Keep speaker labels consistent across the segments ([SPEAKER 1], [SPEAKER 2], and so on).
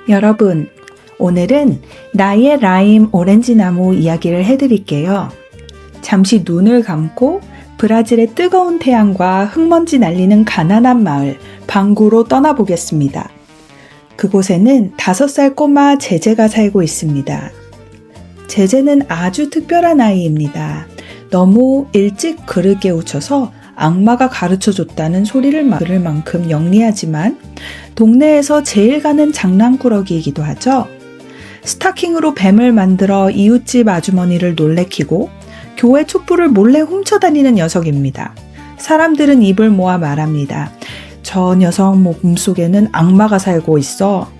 [SPEAKER 1] 여러분, 오늘은 나의 라임 오렌지 나무 이야기를 해드릴게요. 잠시 눈을 감고 브라질의 뜨거운 태양과 흙먼지 날리는 가난한 마을 방구로 떠나보겠습니다. 그곳에는 5살 꼬마 제제가 살고 있습니다. 제제는 아주 특별한 아이입니다. 너무 일찍 글을 깨우쳐서 악마가 가르쳐줬다는 소리를 들을 만큼 영리하지만 동네에서 제일 가는 장난꾸러기이기도 하죠. 스타킹으로 뱀을 만들어 이웃집 아주머니를 놀래키고 교회 촛불을 몰래 훔쳐다니는 녀석입니다. 사람들은 입을 모아 말합니다. 저 녀석 몸속에는 악마가 살고 있어.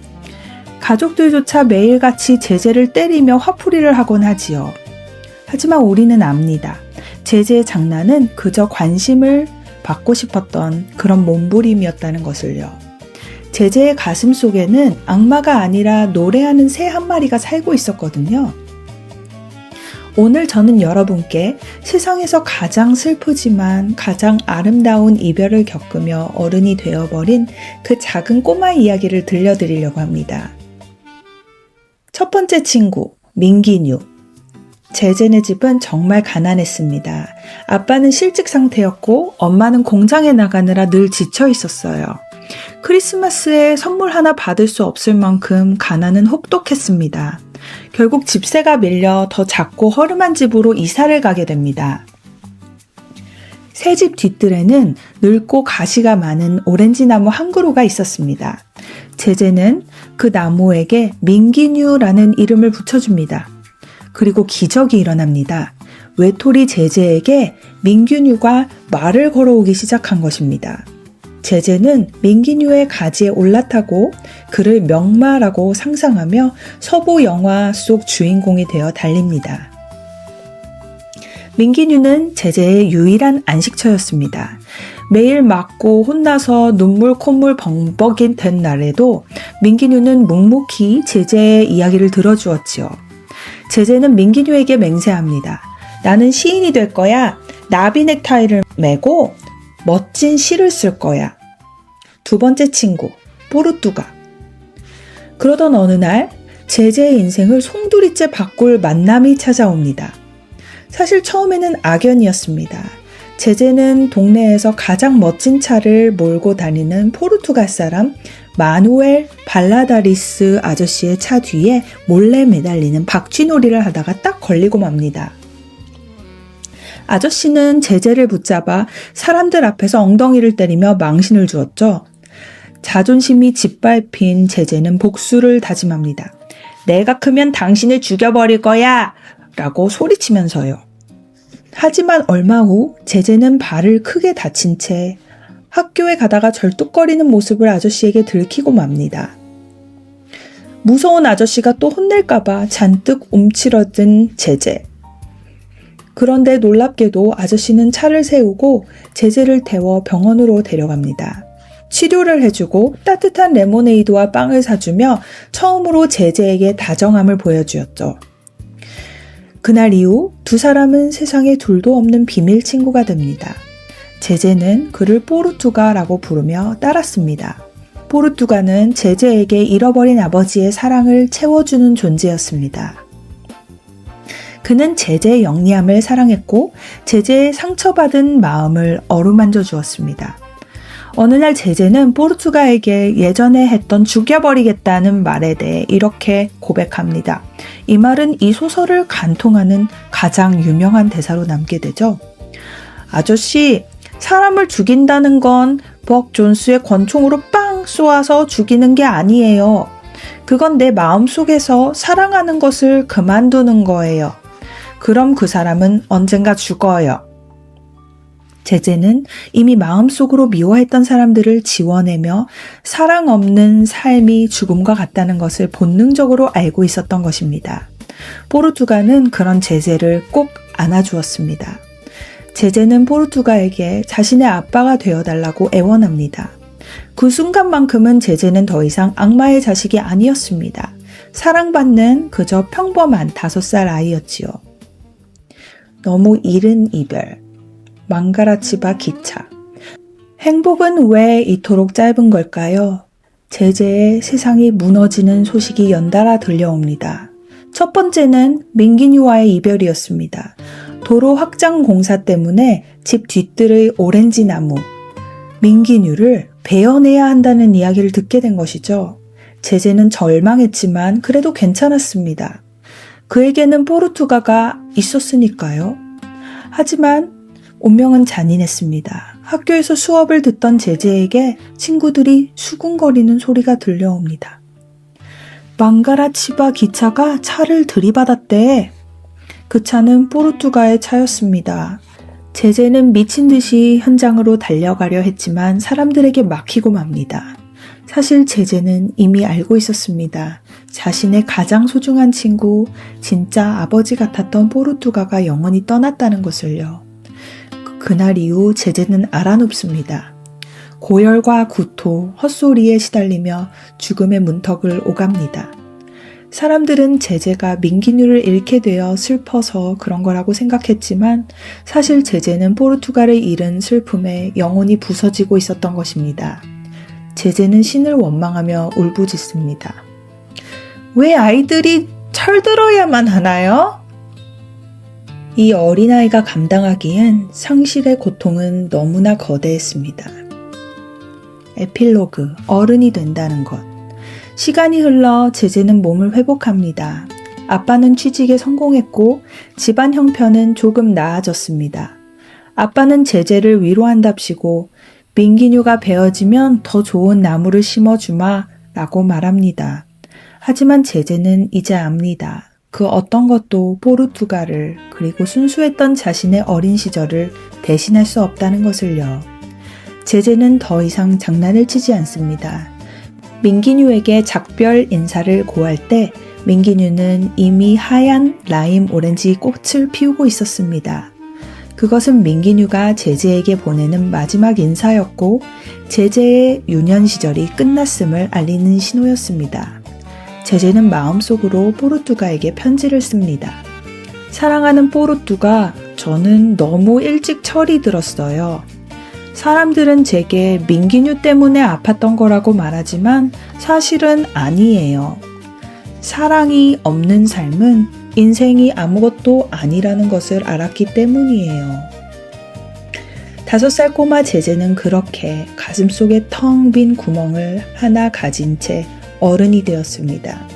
[SPEAKER 1] 가족들조차 매일같이 제제를 때리며 화풀이를 하곤 하지요. 하지만 우리는 압니다. 제제의 장난은 그저 관심을 받고 싶었던 그런 몸부림이었다는 것을요. 제제의 가슴 속에는 악마가 아니라 노래하는 새 한 마리가 살고 있었거든요. 오늘 저는 여러분께 세상에서 가장 슬프지만 가장 아름다운 이별을 겪으며 어른이 되어버린 그 작은 꼬마 이야기를 들려드리려고 합니다. 첫 번째 친구, 민기뉴. 제제네 집은 정말 가난했습니다. 아빠는 실직 상태였고 엄마는 공장에 나가느라 늘 지쳐 있었어요. 크리스마스에 선물 하나 받을 수 없을 만큼 가난은 혹독했습니다. 결국 집세가 밀려 더 작고 허름한 집으로 이사를 가게 됩니다. 새 집 뒤뜰에는 늙고 가시가 많은 오렌지 나무 한 그루가 있었습니다. 제제는 그 나무에게 민기뉴라는 이름을 붙여줍니다. 그리고 기적이 일어납니다. 외톨이 제제에게 민기뉴가 말을 걸어오기 시작한 것입니다. 제제는 민기뉴의 가지에 올라타고 그를 명마라고 상상하며 서부 영화 속 주인공이 되어 달립니다. 민기뉴는 제제의 유일한 안식처였습니다. 매일 맞고 혼나서 눈물 콧물 벙벅이 된 날에도 민기뉴는 묵묵히 제제의 이야기를 들어주었지요. 제제는 민기뉴에게 맹세합니다. 나는 시인이 될 거야. 나비 넥타이를 메고 멋진 시를 쓸 거야. 두 번째 친구, 포르투가. 그러던 어느 날 제제의 인생을 송두리째 바꿀 만남이 찾아옵니다. 사실 처음에는 악연이었습니다. 제제는 동네에서 가장 멋진 차를 몰고 다니는 포르투갈 사람 마누엘 발라다리스 아저씨의 차 뒤에 몰래 매달리는 박쥐놀이를 하다가 딱 걸리고 맙니다. 아저씨는 제제를 붙잡아 사람들 앞에서 엉덩이를 때리며 망신을 주었죠. 자존심이 짓밟힌 제제는 복수를 다짐합니다. 내가 크면 당신을 죽여버릴 거야! 라고 소리치면서요. 하지만 얼마 후 제제는 발을 크게 다친 채 학교에 가다가 절뚝거리는 모습을 아저씨에게 들키고 맙니다. 무서운 아저씨가 또 혼낼까봐 잔뜩 움츠러든 제제. 그런데 놀랍게도 아저씨는 차를 세우고 제제를 태워 병원으로 데려갑니다. 치료를 해주고 따뜻한 레모네이드와 빵을 사주며 처음으로 제제에게 다정함을 보여주었죠. 그날 이후 두 사람은 세상에 둘도 없는 비밀 친구가 됩니다. 제제는 그를 포르투가라고 부르며 따랐습니다. 포르투가는 제제에게 잃어버린 아버지의 사랑을 채워주는 존재였습니다. 그는 제제의 영리함을 사랑했고 제제의 상처받은 마음을 어루만져 주었습니다. 어느 날 제제는 포르투가에게 예전에 했던 죽여버리겠다는 말에 대해 이렇게 고백합니다. 이 말은 이 소설을 간통하는 가장 유명한 대사로 남게 되죠. 아저씨, 사람을 죽인다는 건 벅 존스의 권총으로 빵 쏘아서 죽이는 게 아니에요. 그건 내 마음속에서 사랑하는 것을 그만두는 거예요. 그럼 그 사람은 언젠가 죽어요. 제제는 이미 마음속으로 미워했던 사람들을 지워내며 사랑 없는 삶이 죽음과 같다는 것을 본능적으로 알고 있었던 것입니다. 포르투가는 그런 제제를 꼭 안아주었습니다. 제제는 포르투가에게 자신의 아빠가 되어달라고 애원합니다. 그 순간만큼은 제제는 더 이상 악마의 자식이 아니었습니다. 사랑받는 그저 평범한 5살 아이였지요. 너무 이른 이별. 망가라치바 기차. 행복은 왜 이토록 짧은 걸까요? 제제의 세상이 무너지는 소식이 연달아 들려옵니다. 첫 번째는 민기뉴와의 이별이었습니다. 도로 확장 공사 때문에 집 뒤뜰의 오렌지 나무, 민기뉴를 베어내야 한다는 이야기를 듣게 된 것이죠. 제제는 절망했지만 그래도 괜찮았습니다. 그에게는 포르투가가 있었으니까요. 하지만 운명은 잔인했습니다. 학교에서 수업을 듣던 제제에게 친구들이 수군거리는 소리가 들려옵니다. 망가라치바 기차가 차를 들이받았대. 그 차는 포르투가의 차였습니다. 제제는 미친 듯이 현장으로 달려가려 했지만 사람들에게 막히고 맙니다. 사실 제제는 이미 알고 있었습니다. 자신의 가장 소중한 친구, 진짜 아버지 같았던 포르투가가 영원히 떠났다는 것을요. 그날 이후 제제는 알아눕습니다. 고열과 구토, 헛소리에 시달리며 죽음의 문턱을 오갑니다. 사람들은 제제가 민기뉴를 잃게 되어 슬퍼서 그런 거라고 생각했지만 사실 제제는 포르투갈을 잃은 슬픔에 영혼이 부서지고 있었던 것입니다. 제제는 신을 원망하며 울부짖습니다. 왜 아이들이 철들어야만 하나요? 이 어린아이가 감당하기엔 상실의 고통은 너무나 거대했습니다. 에필로그, 어른이 된다는 것. 시간이 흘러 제제는 몸을 회복합니다. 아빠는 취직에 성공했고 집안 형편은 조금 나아졌습니다. 아빠는 제제를 위로한답시고 민기뉴가 베어지면 더 좋은 나무를 심어주마 라고 말합니다. 하지만 제제는 이제 압니다. 그 어떤 것도 포르투갈을 그리고 순수했던 자신의 어린 시절을 대신할 수 없다는 것을요. 제제는 더 이상 장난을 치지 않습니다. 민기뉴에게 작별 인사를 고할 때 민기뉴는 이미 하얀 라임 오렌지 꽃을 피우고 있었습니다. 그것은 민기뉴가 제제에게 보내는 마지막 인사였고 제제의 유년 시절이 끝났음을 알리는 신호였습니다. 제제는 마음속으로 포르투가에게 편지를 씁니다. 사랑하는 포르투가, 저는 너무 일찍 철이 들었어요. 사람들은 제게 민기뉴 때문에 아팠던 거라고 말하지만 사실은 아니에요. 사랑이 없는 삶은 인생이 아무것도 아니라는 것을 알았기 때문이에요. 5살 꼬마 제제는 그렇게 가슴속에 텅 빈 구멍을 하나 가진 채 어른이 되었습니다.